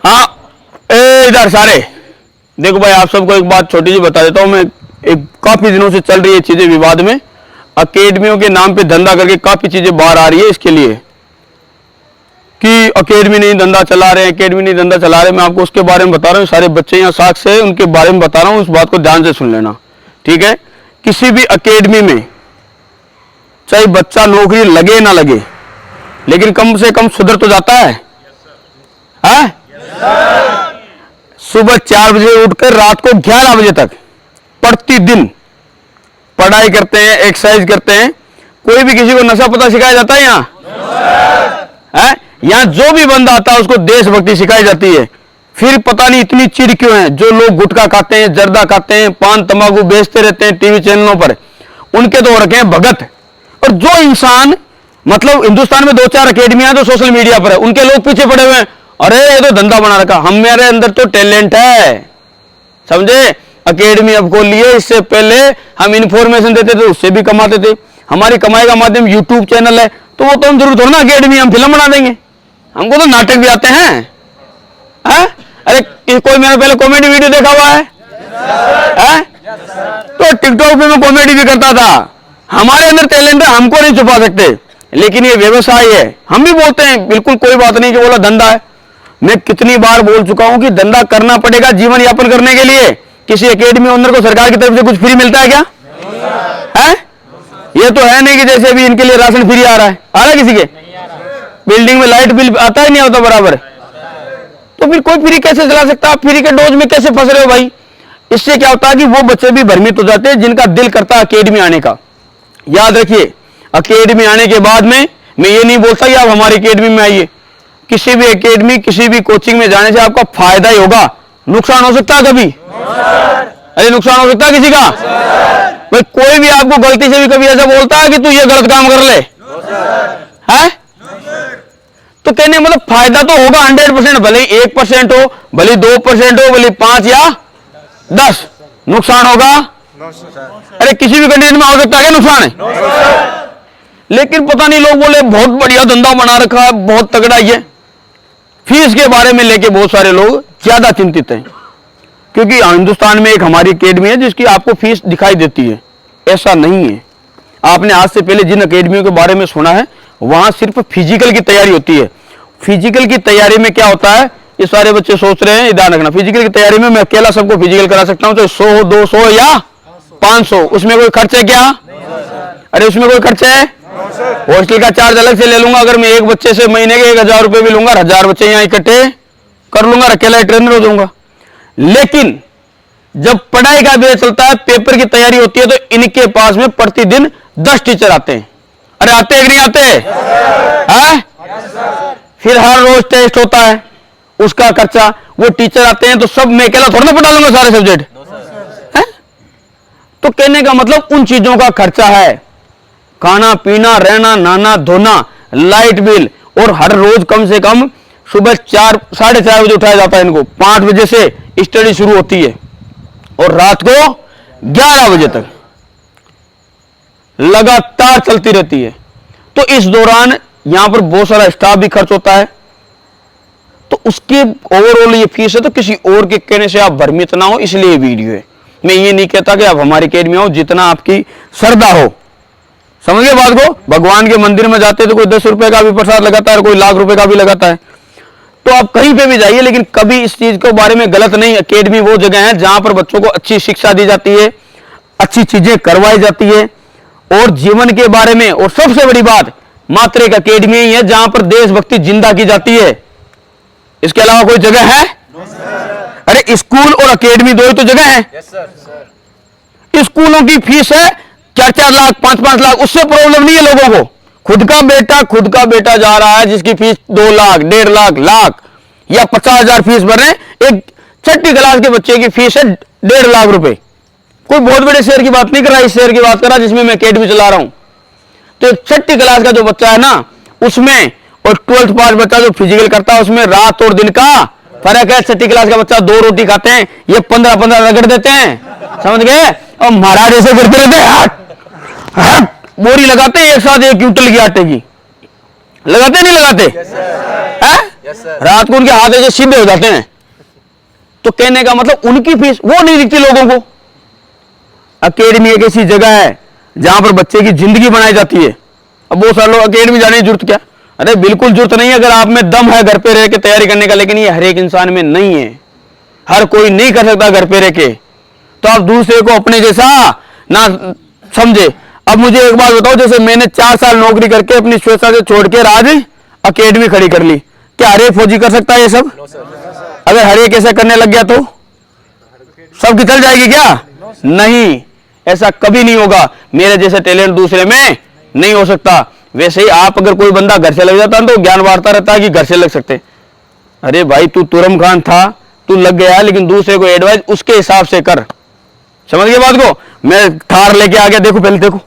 हाँ इधर सारे देखो भाई, आप सबको एक बात छोटी सी बता देता हूँ मैं। एक काफी दिनों से चल रही है चीजें विवाद में, अकेडमियों के नाम पे धंधा करके काफी चीजें बाहर आ रही है इसके लिए कि अकेडमी नहीं धंधा चला रहे हैं, अकेडमी नहीं धंधा चला रहे। मैं आपको उसके बारे में बता रहा हूँ, सारे बच्चे यहाँ साक्ष्य है उनके बारे में बता रहा हूँ, उस बात को ध्यान से सुन लेना, ठीक है। किसी भी अकेडमी में चाहे बच्चा नौकरी लगे ना लगे, लेकिन कम से कम सुधर तो जाता है, सुबह 4 बजे उठकर रात को 11 बजे तक प्रतिदिन पढ़ाई करते हैं, एक्सरसाइज करते हैं। कोई भी किसी को नशा पता सिखाया जाता है यहाँ? यहाँ जो भी बंदा आता है उसको देशभक्ति सिखाई जाती है। फिर पता नहीं इतनी चिढ़ क्यों है, जो लोग गुटखा खाते हैं, जर्दा खाते हैं, पान तंबाकू बेचते रहते हैं टीवी चैनलों पर, उनके तो हो रखे हैं भगत। और जो इंसान मतलब हिंदुस्तान में 2-4 अकेडमियां तो सोशल मीडिया पर है, उनके लोग पीछे पड़े हुए हैं, अरे ये तो धंधा बना रखा। हमारे अंदर तो टैलेंट है, समझे। अकेडमी अब खोल लिए, इससे पहले हम इंफॉर्मेशन देते थे, उससे भी कमाते थे। हमारी कमाई का माध्यम यूट्यूब चैनल है, तो वो तो हम जरूर थोड़ा ना अकेडमी हम फिल्म बना देंगे, हमको तो नाटक भी आते हैं। अरे कोई मेरा पहले कॉमेडी वीडियो देखा हुआ है? तो टिकटॉक पे मैं कॉमेडी भी करता था। हमारे अंदर टैलेंट है, हमको नहीं छुपा सकते। लेकिन ये व्यवसाय है, हम भी बोलते हैं बिल्कुल कोई बात नहीं कि बोला धंधा है। मैं कितनी बार बोल चुका हूं कि धंधा करना पड़ेगा जीवन यापन करने के लिए। किसी एकेडमी ओनर को सरकार की तरफ से कुछ फ्री मिलता है क्या? ये तो है नहीं कि जैसे अभी इनके लिए राशन फ्री आ रहा है किसी के? बिल्डिंग में लाइट बिल आता ही नहीं होता बराबर, तो फिर कोई फ्री कैसे चला सकता? आप फ्री के डोज में कैसे फंस रहे हो भाई? इससे क्या होता है कि वो बच्चे भी भ्रमित हो जाते हैं जिनका दिल करता है अकेडमी आने का। याद रखिए, अकेडमी आने के बाद में मैं ये नहीं बोलता कि आप हमारी अकेडमी में आइए। किसी भी एकेडमी, किसी भी कोचिंग में जाने से आपका फायदा ही होगा, नुकसान हो सकता है कभी? अरे नुकसान हो सकता है किसी का? भाई कोई भी आपको गलती से भी कभी ऐसा बोलता है कि तू ये गलत काम कर ले, है तो कहने मतलब फायदा तो होगा 100%, भले 1% हो, भले 2% हो, भले 5 या 10, नुकसान होगा। अरे किसी भी कंडीशन में हो सकता है नुकसान है। लेकिन पता नहीं लोग बोले बहुत बढ़िया धंधा बना रखा है, बहुत तगड़ा है। फीस के बारे में लेके बहुत सारे लोग ज्यादा चिंतित हैं, क्योंकि हिंदुस्तान में एक हमारी अकेडमी है जिसकी आपको फीस दिखाई देती है। ऐसा नहीं है। आपने आज से पहले जिन अकेडमियों के बारे में सुना है, वहां सिर्फ फिजिकल की तैयारी होती है। फिजिकल की तैयारी में क्या होता है, ये सारे बच्चे सोच रहे हैं, ध्यान रखना, फिजिकल की तैयारी में मैं अकेला सबको फिजिकल करा सकता हूं, तो 100, 200 या 500, उसमें कोई खर्च है क्या? अरे उसमें कोई खर्च है? हॉस्टल का चार्ज अलग से ले लूंगा। अगर मैं एक बच्चे से महीने के 1000 रुपए भी लूंगा, 1000 बच्चे यहाँ इकट्ठे कर लूंगा, अकेला ट्रेनर हो जाऊंगा। लेकिन जब पढ़ाई का बेस चलता है, पेपर की तैयारी होती है, तो इनके पास में प्रतिदिन 10 टीचर आते हैं। अरे आते हैं कि नहीं आते? फिर हर रोज टेस्ट होता है, उसका खर्चा, वो टीचर आते हैं, तो सब मैं अकेला थोड़ा ना पढ़ा लूंगा सारे सब्जेक्ट, है? तो कहने का मतलब उन चीजों का खर्चा है, खाना पीना, रहना, नहाना धोना, लाइट बिल, और हर रोज कम से कम सुबह 4, 4:30 बजे उठाया जाता है इनको। 5 बजे से स्टडी शुरू होती है और रात को 11 बजे तक लगातार चलती रहती है। तो इस दौरान यहां पर बहुत सारा स्टाफ भी खर्च होता है, तो उसकी ओवरऑल ये फीस है। तो किसी और के कहने से आप भ्रमित ना हो, इसलिए वीडियो है। मैं ये नहीं कहता कि आप हमारी अकेडमी आओ, जितना आपकी श्रद्धा हो, समझ गए बात को। भगवान के मंदिर में जाते तो कोई 10 रुपए का भी प्रसाद लगाता है, कोई लाख रुपए का भी लगाता है। तो आप कहीं पे भी जाइए, लेकिन कभी इस चीज के बारे में गलत नहीं। अकेडमी वो जगह है जहां पर बच्चों को अच्छी शिक्षा दी जाती है, अच्छी चीजें करवाई जाती है, और जीवन के बारे में, और सबसे बड़ी बात, मात्र एक अकेडमी ही है जहां पर देशभक्ति जिंदा की जाती है। इसके अलावा कोई जगह है? अरे स्कूल और अकेडमी दो ही तो जगह है। स्कूलों की फीस है 4-4 लाख, 5-5 लाख, उससे प्रॉब्लम नहीं है लोगों को। खुद का बेटा जा रहा है जिसकी फीस 2 लाख, 1.5 लाख, लाख या 50,000 फीस भर रहे हैं। एक 6ठी क्लास के बच्चे की फीस है 1.5 लाख रुपए। कोई बहुत बड़े शहर की बात नहीं कर रहा, इस शहर की बात कर रहा जिसमें मैं अकेडमी चला रहा हूं। तो 6ठी क्लास का जो बच्चा है ना, उसमें, और 12th पास बच्चा जो फिजिकल करता है, उसमें रात और दिन का फर्क है। 6ठी क्लास का बच्चा 2 रोटी खाते हैं, ये 15-15 रगड़ देते हैं, समझ गए? और महाराज ऐसे करते रहते हैं, बोरी लगाते हैं एक साथ, 1 क्विंटल की आटे की लगाते नहीं लगाते? रात को उनके हाथ ऐसे सीधे हो जाते हैं। तो कहने का मतलब उनकी फीस वो नहीं दिखती लोगों को। अकेडमी एक ऐसी जगह है जहां पर बच्चे की जिंदगी बनाई जाती है। अब बहुत सारे लोग अकेडमी जाने की जरूरत क्या? अरे बिल्कुल जरूरत नहीं है अगर आप में दम है घर पे रह के तैयारी करने का, लेकिन ये हर एक इंसान में नहीं है। हर कोई नहीं कर सकता घर पे रह के। तो आप दूसरे को अपने जैसा ना समझे। अब मुझे एक बात बताओ, जैसे मैंने 4 साल नौकरी करके अपनी स्वेच्छा से छोड़ के आज अकेडमी खड़ी कर ली, क्या हर एक फौजी कर सकता है ये सब? अगर हर एक ऐसा करने लग गया तो सबकी चल जाएगी क्या? नहीं, ऐसा कभी नहीं होगा। मेरे जैसे टैलेंट दूसरे में नहीं हो सकता। वैसे ही आप अगर कोई बंदा घर से लग जाता है तो ज्ञान बांटता रहता है कि घर से लग सकते। अरे भाई तू तुरम खान था, तू लग गया, लेकिन दूसरे को एडवाइस उसके हिसाब से कर। समझ गए बात को? मैं थार लेके आ गया, देखो पहले देखो।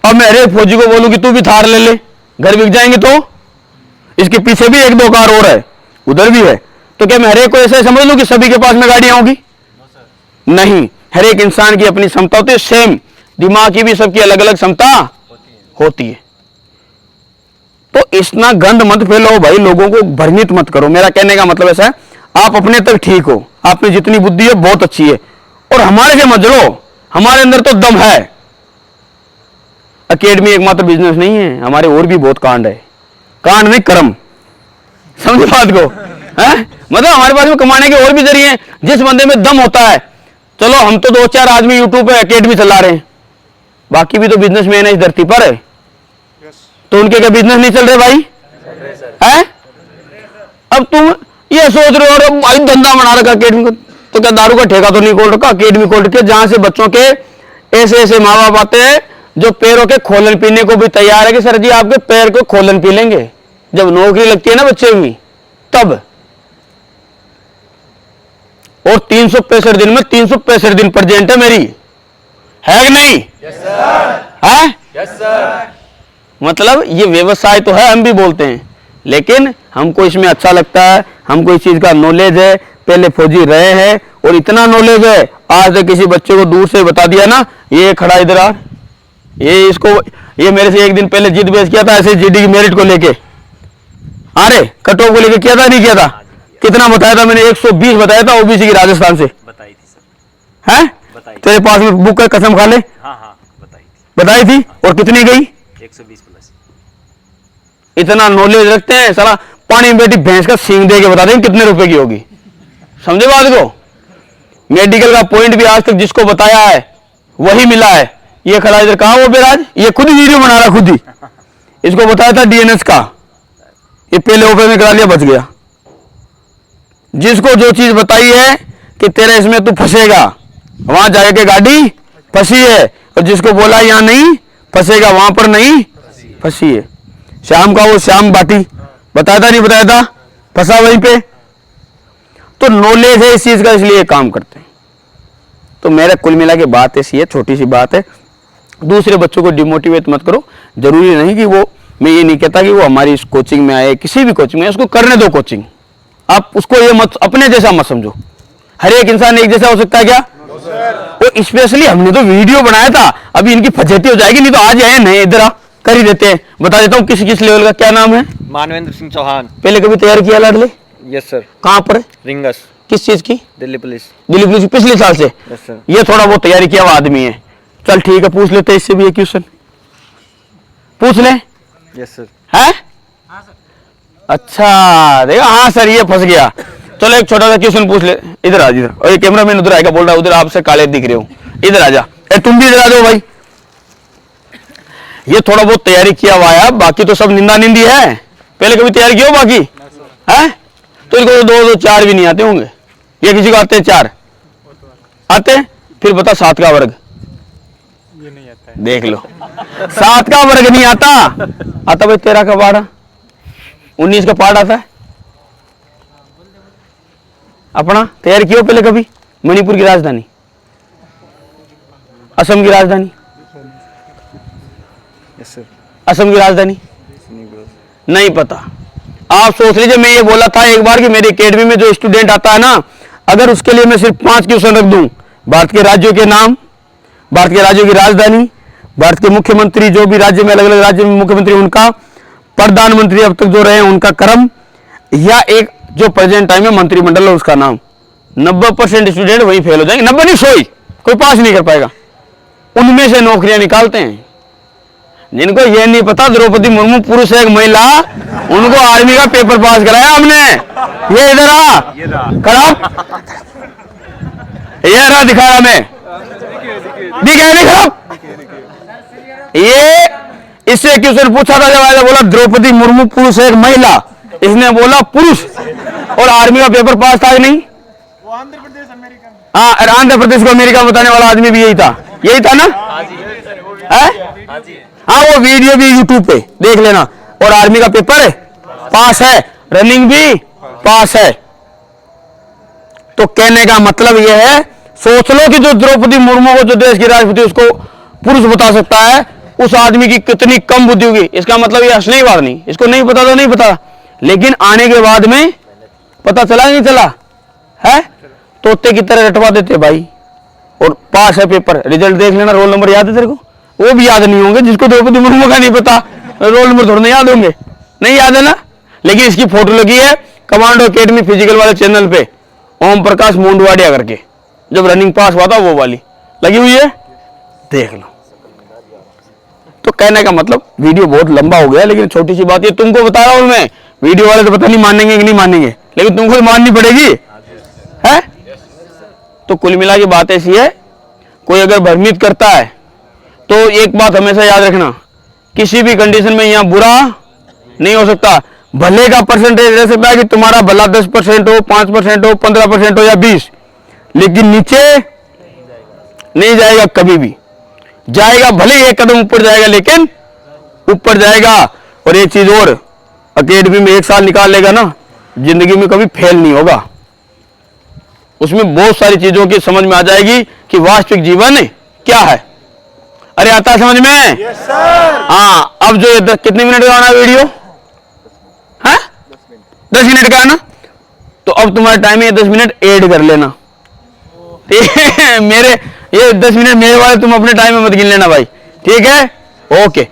अब मैं हर एक फौजी को बोलूं कि तू भी थार ले ले, घर बिक जाएंगे। तो इसके पीछे भी 1-2 कार और है, उधर भी है। तो क्या मैं हर एक को ऐसे समझ लूं कि सभी के पास में गाड़ियां होगी? नहीं, हर एक इंसान की अपनी क्षमता होती है। सेम दिमाग की भी सबकी अलग अलग क्षमता होती है। तो इतना गंद मत फैलाओ भाई, लोगों को भ्रमित मत करो। मेरा कहने का मतलब ऐसा है, आप अपने तक ठीक हो, आप में जितनी बुद्धि है बहुत अच्छी है, और हमारे से मत लो, हमारे अंदर तो दम है। अकेडमी एकमात्र बिजनेस नहीं है, हमारे और भी बहुत कांड है। कांड नहीं, कर्म। समझे बात को? है मतलब हमारे पास में कमाने के और भी जरिए हैं। जिस बंदे में दम होता है, चलो हम तो 2-4 आदमी यूट्यूब पे अकेडमी चला रहे हैं, बाकी भी तो बिजनेसमैन है इस धरती पर है। तो उनके क्या बिजनेस नहीं चल रहे भाई? है? अब तुम ये सोच रहे हो भाई धंधा बना रखा अकेडमी का, तो क्या दारू का ठेका तो नहीं खोल रखा? अकेडमी खोल रखे जहां से बच्चों के ऐसे ऐसे माँ बाप आते हैं जो पैरों के खोलन पीने को भी तैयार है कि सर जी आपके पैर को खोलन पी लेंगे। जब नौकरी लगती है ना बच्चे की तब। और 365 दिन में 365 दिन प्रेजेंट है मेरी, है कि नहीं? Yes sir. है? Yes sir. मतलब ये व्यवसाय तो है, हम भी बोलते हैं, लेकिन हमको इसमें अच्छा लगता है, हमको इस चीज का नॉलेज है, पहले फौजी रहे हैं और इतना नॉलेज है। आज तक किसी बच्चे को दूर से बता दिया ना, ये खड़ा इधर आ, ये मेरे से एक दिन पहले जिद बेच किया था ऐसे जीडी की मेरिट को लेके, अरे कट ऑफ को लेके किया था नहीं किया था? कितना बताया था मैंने? 120 बताया था, ओबीसी की राजस्थान से। बताई थी सर। हैं? तेरे पास में बुक का कसम खा ले। हाँ बताई थी। और कितनी गई? 120 प्लस। इतना नॉलेज रखते हैं, साला पानी में बैठी भैंस का सींग दे के बता देंगे कितने रुपए की होगी। समझे बात को? मेडिकल का पॉइंट भी आज तक जिसको बताया है वही मिला है। ये खड़ा इधर कहा वो बेराज, ये खुद ही वीडियो बना रहा, खुद ही। इसको बताया था डीएनएस का, ये पहले ओपन में करा लिया, बच गया। जिसको जो चीज बताई है कि तेरा इसमें तू फंसेगा, वहां जाके गाड़ी फंसी है, और जिसको बोला यहां नहीं फंसेगा, वहां पर नहीं फंसी है। श्याम का वो श्याम बाटी बताया था नहीं बताया था? फंसा वहीं पे। तो नॉलेज है इस चीज का, इसलिए काम करते हैं। तो मेरा कुल मिला के बात ऐसी है, छोटी सी बात है, दूसरे बच्चों को डिमोटिवेट मत करो। जरूरी नहीं कि वो, मैं ये नहीं कहता कि वो हमारी इस कोचिंग में आए, किसी भी कोचिंग में, उसको करने दो कोचिंग। आप उसको ये मत अपने जैसा मत समझो। हर एक इंसान एक जैसा हो सकता है क्या? वो स्पेशली हमने तो वीडियो बनाया था, अभी इनकी फजेती हो जाएगी, नहीं तो आज आए नहीं इधर आ कर ही देते हैं। बता देता हूँ किस किस लेवल का। क्या नाम है? मानवेंद्र सिंह चौहान। पहले कभी तैयार किया लाडले? Yes sir. कहाँ पर? रिंगस। किस चीज की? दिल्ली पुलिस। दिल्ली पुलिस पिछले साल से? Yes sir. ये थोड़ा बहुत तैयारी किया हुआ आदमी है। चल ठीक है, पूछ लेते हैं इससे भी एक क्वेश्चन, पूछ ले। Yes sir. है? अच्छा देखा, हाँ सर ये फंस गया। चलो एक छोटा सा क्वेश्चन पूछ ले। इधर आ, इधर। और ये कैमरामैन उधर आएगा, बोल रहा है उधर आपसे काले दिख रहे हो, इधर आ जा। तुम भी इधर आ जाओ भाई। ये थोड़ा बहुत तैयारी किया हुआ है, बाकी तो सब निंदा निंदी है। पहले कभी तैयारी किया हो बाकी? है? तो इनको 2-2-4 भी नहीं आते होंगे। ये किसी को आते हैं 4 आते हैं? फिर बता 7 का वर्ग। ये नहीं आता है। देख लो, 7 का वर्ग नहीं आता। आता भाई 13 का पाठ, 19 का पाठ आता है अपना। तैयार किया पहले कभी? मणिपुर की राजधानी, असम की राजधानी, यस सर। असम की राजधानी नहीं पता। आप सोच लीजिए, मैं ये बोला था एक बार कि मेरी एकेडमी में जो स्टूडेंट आता है ना, अगर उसके लिए मैं सिर्फ 5 क्वेश्चन रख दूं, भारत के राज्यों के नाम, भारत के राज्यों की राजधानी, भारत के मुख्यमंत्री, जो भी राज्य में अलग अलग राज्य में मुख्यमंत्री उनका, प्रधानमंत्री अब तक जो रहे हैं उनका कर्म, या एक जो प्रेजेंट टाइम में मंत्रिमंडल है उसका नाम। 90% स्टूडेंट वही फेल हो जाएंगे, 90 नहीं 100 ही, कोई पास नहीं कर पाएगा। उनमें से नौकरियां निकालते हैं। जिनको ये नहीं पता द्रौपदी मुर्मू पुरुष है एक महिला, उनको आर्मी का पेपर पास कराया हमने। ये इधर आ खराब, ये रहा दिखा रहा मैं, दिखे नहीं खराब। ये इससे क्वेश्चन पूछा था जब आया, बोला द्रौपदी मुर्मू पुरुष है एक महिला, इसने बोला पुरुष, और आर्मी का पेपर पास था कि नहीं? हाँ, आंध्र प्रदेश को अमेरिका बताने वाला आदमी भी यही था ना? हाँ, वो वीडियो भी यूट्यूब पे देख लेना। और आर्मी का पेपर पास है, रनिंग भी पास है। तो कहने का मतलब यह है, सोच लो कि जो द्रौपदी मुर्मू को जो देश की राष्ट्रपति उसको पुरुष बता सकता है, उस आदमी की कितनी कम बुद्धि होगी। इसका मतलब ये असली बात नहीं, इसको नहीं पता तो नहीं पता, लेकिन आने के बाद में पता चला नहीं चला है, तोते की तरह रटवा देते भाई। और पास है पेपर, रिजल्ट देख लेना, रोल नंबर याद है तेरे को? वो भी याद नहीं होंगे जिसको द्रौपदी मुर्मू का नहीं पता, रोल नंबर थोड़ा नहीं याद होंगे, नहीं याद है ना? लेकिन इसकी फोटो लगी है कमांडो एकेडमी फिजिकल वाले चैनल पे, ओम प्रकाश मुंडवाडिया करके, जब रनिंग पास हुआ था वो वाली लगी हुई है, देख लो। तो कहने का मतलब वीडियो बहुत लंबा हो गया, लेकिन छोटी सी बात ये तुमको बता रहा हूं मैं। वीडियो वाले तो पता नहीं मानेंगे कि नहीं मानेंगे, लेकिन तुमको माननी पड़ेगी है। तो कुल मिला के बात ऐसी है, कोई अगर भ्रमित करता है तो एक बात हमेशा याद रखना, किसी भी कंडीशन में यहां बुरा नहीं हो सकता। भले का परसेंटेज रह सकता है कि तुम्हारा भला 10% हो, 5% हो, 15% हो या 20, लेकिन नीचे नहीं जाएगा कभी भी। जाएगा भले एक कदम ऊपर जाएगा, लेकिन ऊपर जाएगा। और एक चीज और, अकेडमी में 1 साल निकाल लेगा ना, जिंदगी में कभी फेल नहीं होगा। उसमें बहुत सारी चीजों की समझ में आ जाएगी कि वास्तविक जीवन क्या है। अरे आता है समझ में? yes, हाँ, अब जो ये कितने मिनट का आना वीडियो है? 10 मिनट का है ना? तो अब तुम्हारा टाइम है 10 मिनट ऐड कर लेना। मेरे ये 10 मिनट मेरे वाले तुम अपने टाइम में मत गिन लेना भाई, ठीक है? ओके।